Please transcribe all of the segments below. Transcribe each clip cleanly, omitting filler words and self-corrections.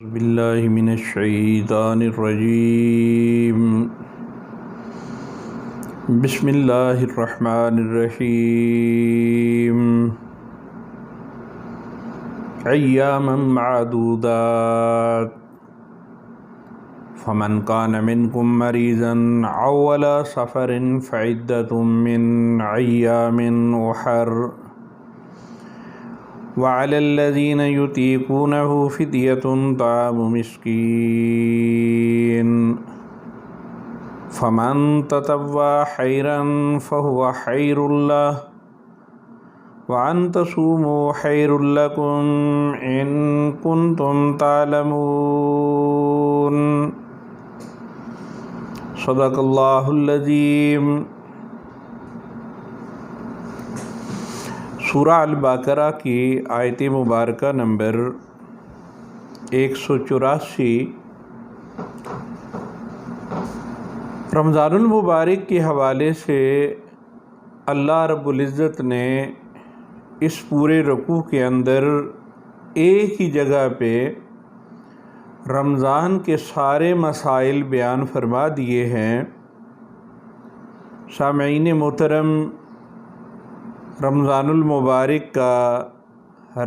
باللہ من الشیطان الرجیم بسم اللہ الرحمن الرحیم ایاما معدودات فمن کان منکم مریضا او علی سفر فعدۃ من ایام اخر وعلى الذين يطيقونه فدية طعام مسكين فمن تطوع خيرا فهو خير له وأن تصوموا خير لكم إن كنتم تعلمون صدق الله العظيم۔ سورہ البقرہ کی آیت مبارکہ نمبر 184 رمضان المبارک کے حوالے سے اللہ رب العزت نے اس پورے رکوع کے اندر ایک ہی جگہ پہ رمضان کے سارے مسائل بیان فرما دیے ہیں۔ سامعین محترم، رمضان المبارک کا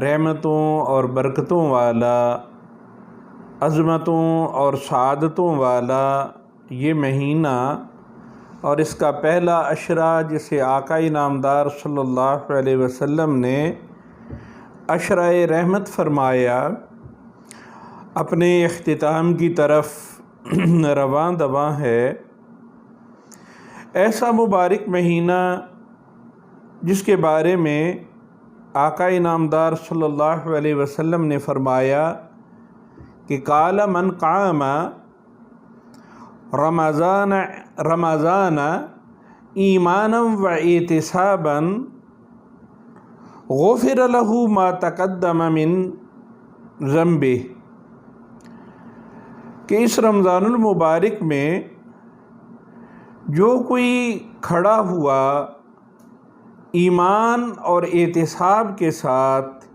رحمتوں اور برکتوں والا، عظمتوں اور سعادتوں والا یہ مہینہ اور اس کا پہلا عشرہ جسے آقا نامدار صلی اللہ علیہ وسلم نے عشرہ رحمت فرمایا، اپنے اختتام کی طرف رواں دواں ہے۔ ایسا مبارک مہینہ جس کے بارے میں آقا نامدار صلی اللہ علیہ وسلم نے فرمایا کہ قال من قام رمضان ایمانا و احتسابا غفر له ما تقدم من ذنبه، کہ اس رمضان المبارک میں جو کوئی کھڑا ہوا ایمان اور احتساب کے ساتھ،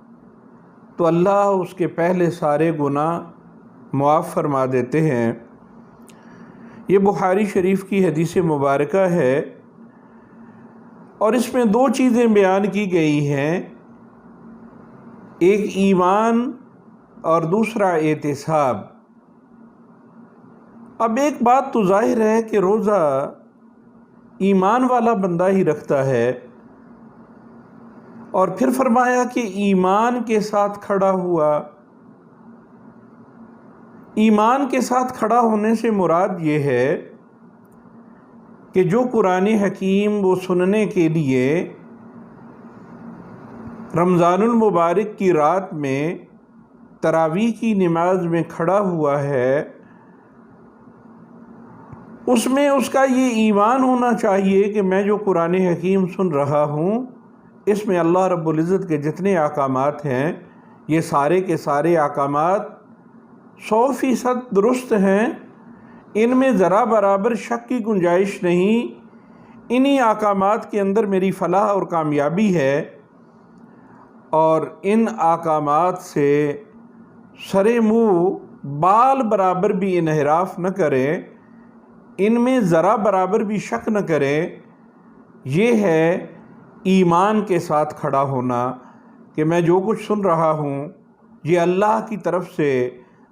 تو اللہ اس کے پہلے سارے گناہ معاف فرما دیتے ہیں۔ یہ بخاری شریف کی حدیث مبارکہ ہے، اور اس میں دو چیزیں بیان کی گئی ہیں، ایک ایمان اور دوسرا احتساب۔ اب ایک بات تو ظاہر ہے کہ روزہ ایمان والا بندہ ہی رکھتا ہے، اور پھر فرمایا کہ ایمان کے ساتھ کھڑا ہوا۔ ایمان کے ساتھ کھڑا ہونے سے مراد یہ ہے کہ جو قرآن حکیم وہ سننے کے لیے رمضان المبارک کی رات میں تراویح کی نماز میں کھڑا ہوا ہے، اس میں اس کا یہ ایمان ہونا چاہیے کہ میں جو قرآن حکیم سن رہا ہوں، اس میں اللہ رب العزت کے جتنے احکامات ہیں یہ سارے کے سارے احکامات 100% درست ہیں، ان میں ذرا برابر شک کی گنجائش نہیں، انہی احکامات کے اندر میری فلاح اور کامیابی ہے، اور ان احکامات سے سر منہ بال برابر بھی انحراف نہ کریں، ان میں ذرا برابر بھی شک نہ کریں۔ یہ ہے ایمان کے ساتھ کھڑا ہونا، کہ میں جو کچھ سن رہا ہوں یہ اللہ کی طرف سے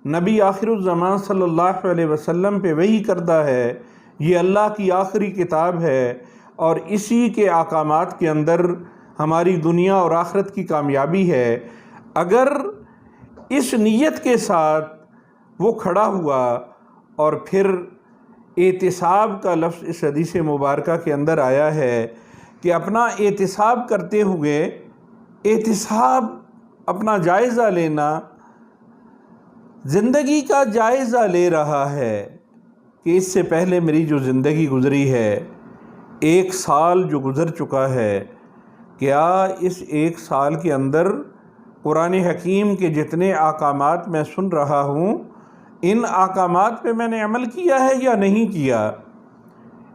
نبی آخر الزمان صلی اللہ علیہ وسلم پہ وحی کردہ ہے، یہ اللہ کی آخری کتاب ہے، اور اسی کے احکامات کے اندر ہماری دنیا اور آخرت کی کامیابی ہے۔ اگر اس نیت کے ساتھ وہ کھڑا ہوا، اور پھر احتساب کا لفظ اس حدیث مبارکہ کے اندر آیا ہے کہ اپنا احتساب کرتے ہوئے، احتساب اپنا جائزہ لینا، زندگی کا جائزہ لے رہا ہے کہ اس سے پہلے میری جو زندگی گزری ہے، 1 سال جو گزر چکا ہے، کیا اس 1 سال کے اندر قرآن حکیم کے جتنے احکامات میں سن رہا ہوں، ان احکامات پہ میں نے عمل کیا ہے یا نہیں کیا؟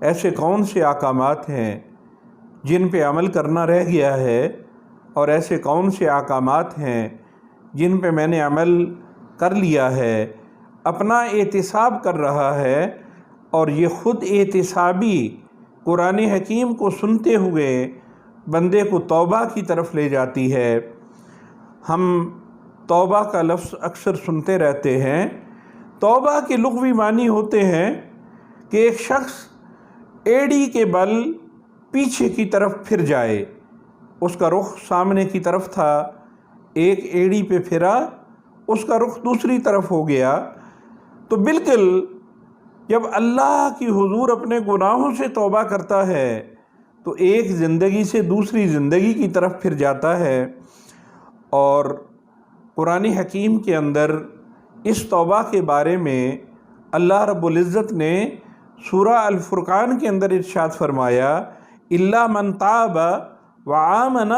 ایسے کون سے احکامات ہیں جن پہ عمل کرنا رہ گیا ہے، اور ایسے کون سے احکامات ہیں جن پہ میں نے عمل کر لیا ہے، اپنا احتساب کر رہا ہے، اور یہ خود احتسابی قرآن حکیم کو سنتے ہوئے بندے کو توبہ کی طرف لے جاتی ہے۔ ہم توبہ کا لفظ اکثر سنتے رہتے ہیں۔ توبہ کے لغوی معنی ہوتے ہیں کہ ایک شخص ایڑی کے بل پیچھے کی طرف پھر جائے، اس کا رخ سامنے کی طرف تھا، ایک ایڑی پہ پھرا، اس کا رخ دوسری طرف ہو گیا، تو بالکل جب اللہ کی حضور اپنے گناہوں سے توبہ کرتا ہے تو ایک زندگی سے دوسری زندگی کی طرف پھر جاتا ہے۔ اور قرآن حکیم کے اندر اس توبہ کے بارے میں اللہ رب العزت نے سورہ الفرقان کے اندر ارشاد فرمایا، الا من تاب وآمن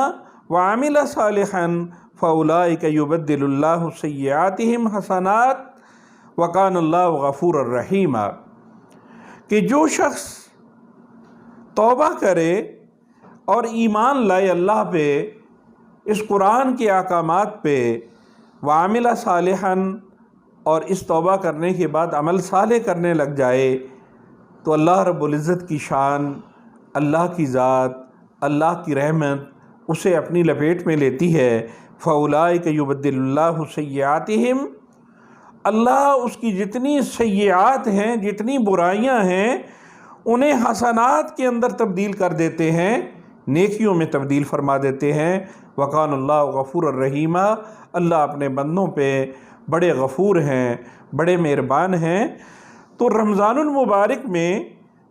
وعمل صالحا فاولئک یبدل اللہ سیئاتہم حسنات وکان اللہ غفورا رحیما، کہ جو شخص توبہ کرے اور ایمان لائے اللہ پہ، اس قرآن کے احکامات پہ، وعمل صالحا، اور اس توبہ کرنے کے بعد عمل صالح کرنے لگ جائے، تو اللہ رب العزت کی شان، اللہ کی ذات، اللہ کی رحمت اسے اپنی لپیٹ میں لیتی ہے۔ فاولئک یبدل اللہ سیئاتہم، اللہ اس کی جتنی سیئات ہیں، جتنی برائیاں ہیں، انہیں حسنات کے اندر تبدیل کر دیتے ہیں، نیکیوں میں تبدیل فرما دیتے ہیں۔ وکان اللہ غفور الرحیم، اللہ اپنے بندوں پہ بڑے غفور ہیں، بڑے مہربان ہیں۔ تو رمضان المبارک میں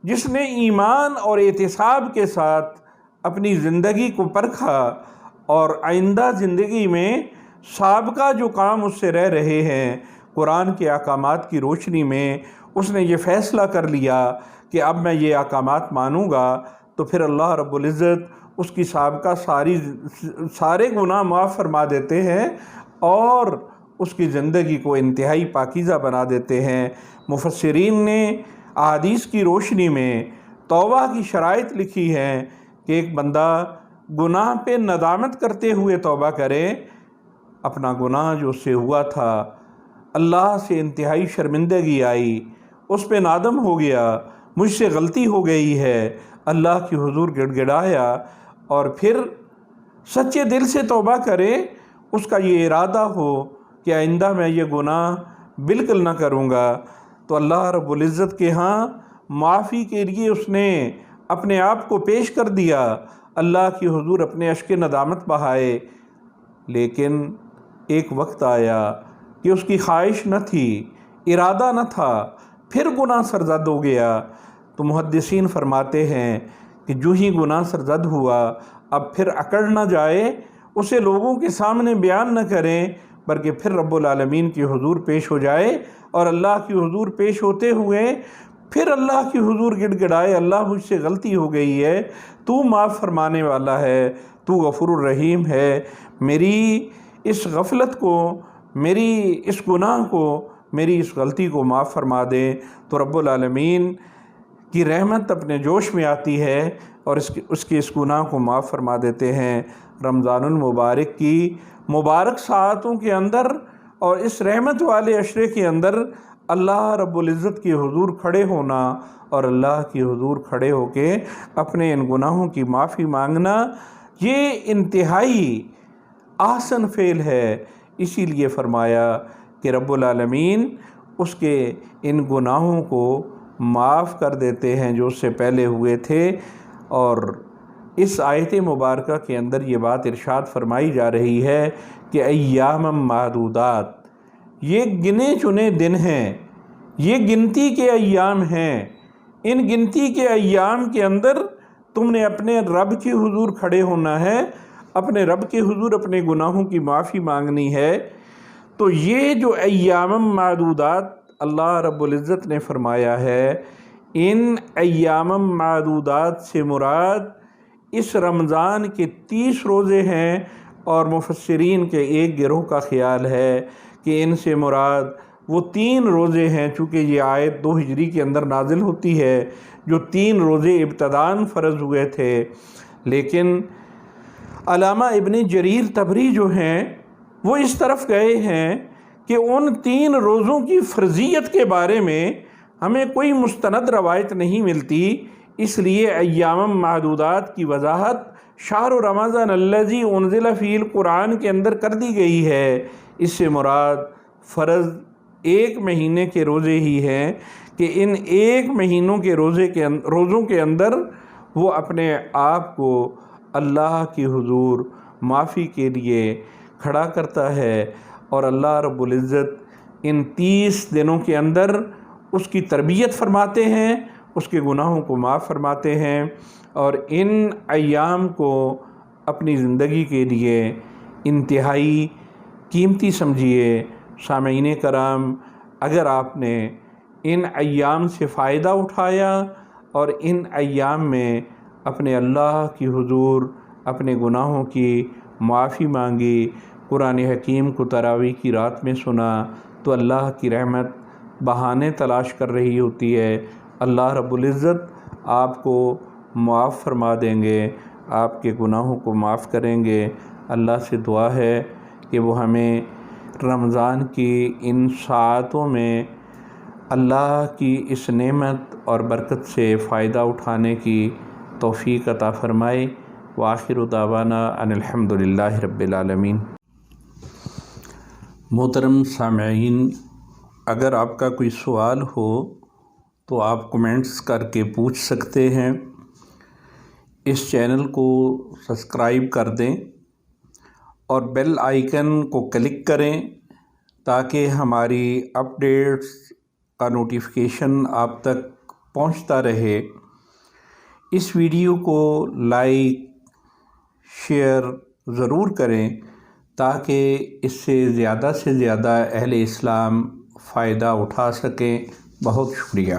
جس نے ایمان اور احتساب کے ساتھ اپنی زندگی کو پرکھا اور آئندہ زندگی میں سابقہ جو کام اس سے رہ رہے ہیں، قرآن کے احکامات کی روشنی میں اس نے یہ فیصلہ کر لیا کہ اب میں یہ احکامات مانوں گا، تو پھر اللہ رب العزت اس کی سابقہ سارے گناہ معاف فرما دیتے ہیں اور اس کی زندگی کو انتہائی پاکیزہ بنا دیتے ہیں۔ مفسرین نے احادیث کی روشنی میں توبہ کی شرائط لکھی ہیں کہ ایک بندہ گناہ پہ ندامت کرتے ہوئے توبہ کرے، اپنا گناہ جو اس سے ہوا تھا، اللہ سے انتہائی شرمندگی آئی، اس پہ نادم ہو گیا، مجھ سے غلطی ہو گئی ہے، اللہ کی حضور گڑ گڑایا، اور پھر سچے دل سے توبہ کرے، اس کا یہ ارادہ ہو کہ آئندہ میں یہ گناہ بالکل نہ کروں گا، تو اللہ رب العزت کے ہاں معافی کے لیے اس نے اپنے آپ کو پیش کر دیا، اللہ کی حضور اپنے اشک ندامت بہائے۔ لیکن ایک وقت آیا کہ اس کی خواہش نہ تھی، ارادہ نہ تھا، پھر گناہ سرزد ہو گیا، تو محدثین فرماتے ہیں کہ جو ہی گناہ سرزد ہوا، اب پھر اکڑ نہ جائے، اسے لوگوں کے سامنے بیان نہ کریں، بلکہ پھر رب العالمین کی حضور پیش ہو جائے، اور اللہ کی حضور پیش ہوتے ہوئے پھر اللہ کی حضور گڑ گڑائے، اللہ مجھ سے غلطی ہو گئی ہے، تو معاف فرمانے والا ہے، تو غفور الرحیم ہے، میری اس غفلت کو، میری اس گناہ کو، میری اس غلطی کو معاف فرما دے، تو رب العالمین کی رحمت اپنے جوش میں آتی ہے اور اس کے اس گناہ کو معاف فرما دیتے ہیں۔ رمضان المبارک کی مبارک ساعتوں کے اندر اور اس رحمت والے عشرے کے اندر اللہ رب العزت کی حضور کھڑے ہونا اور اللہ کی حضور کھڑے ہو کے اپنے ان گناہوں کی معافی مانگنا، یہ انتہائی احسن فعل ہے۔ اسی لیے فرمایا کہ رب العالمین اس کے ان گناہوں کو معاف کر دیتے ہیں جو اس سے پہلے ہوئے تھے، اور اس آیت مبارکہ کے اندر یہ بات ارشاد فرمائی جا رہی ہے کہ ایام معدودات، یہ گنے چنے دن ہیں، یہ گنتی کے ایام ہیں، ان گنتی کے ایام کے اندر تم نے اپنے رب کی حضور کھڑے ہونا ہے، اپنے رب کے حضور اپنے گناہوں کی معافی مانگنی ہے۔ تو یہ جو ایام معدودات اللہ رب العزت نے فرمایا ہے، ان ایام معدودات سے مراد اس رمضان کے 30 روزے ہیں، اور مفسرین کے ایک گروہ کا خیال ہے کہ ان سے مراد وہ 3 روزے ہیں، چونکہ یہ آیت 2 ہجری کے اندر نازل ہوتی ہے، جو 3 روزے ابتداً فرض ہوئے تھے۔ لیکن علامہ ابن جریر طبری جو ہیں وہ اس طرف گئے ہیں کہ ان 3 روزوں کی فرضیت کے بارے میں ہمیں کوئی مستند روایت نہیں ملتی، اس لیے ایام معدودات کی وضاحت شہر رمضان الذی انزل فیہ القرآن کے اندر کر دی گئی ہے۔ اس سے مراد فرض 1 مہینے کے روزے ہی ہیں کہ ان 1 مہینوں کے روزوں کے اندر وہ اپنے آپ کو اللہ کی حضور معافی کے لیے کھڑا کرتا ہے، اور اللہ رب العزت ان 30 دنوں کے اندر اس کی تربیت فرماتے ہیں، اس کے گناہوں کو معاف فرماتے ہیں، اور ان ایام کو اپنی زندگی کے لیے انتہائی قیمتی سمجھیے۔ سامعین کرام، اگر آپ نے ان ایام سے فائدہ اٹھایا اور ان ایام میں اپنے اللہ کی حضور اپنے گناہوں کی معافی مانگی، قرآن حکیم کو تراویح کی رات میں سنا، تو اللہ کی رحمت بہانے تلاش کر رہی ہوتی ہے۔ اللہ رب العزت آپ کو معاف فرما دیں گے، آپ کے گناہوں کو معاف کریں گے۔ اللہ سے دعا ہے کہ وہ ہمیں رمضان کی ان ساعتوں میں اللہ کی اس نعمت اور برکت سے فائدہ اٹھانے کی توفیق عطا فرمائے۔ وآخر دعوانا ان الحمد للہ رب العالمین۔ محترم سامعین، اگر آپ کا کوئی سوال ہو تو آپ کمنٹس کر کے پوچھ سکتے ہیں۔ اس چینل کو سبسکرائب کر دیں اور بیل آئیکن کو کلک کریں تاکہ ہماری اپڈیٹس کا نوٹیفیکیشن آپ تک پہنچتا رہے۔ اس ویڈیو کو لائک شیئر ضرور کریں تاکہ اس سے زیادہ اہل اسلام فائدہ اٹھا سکیں۔ بہت شکریہ۔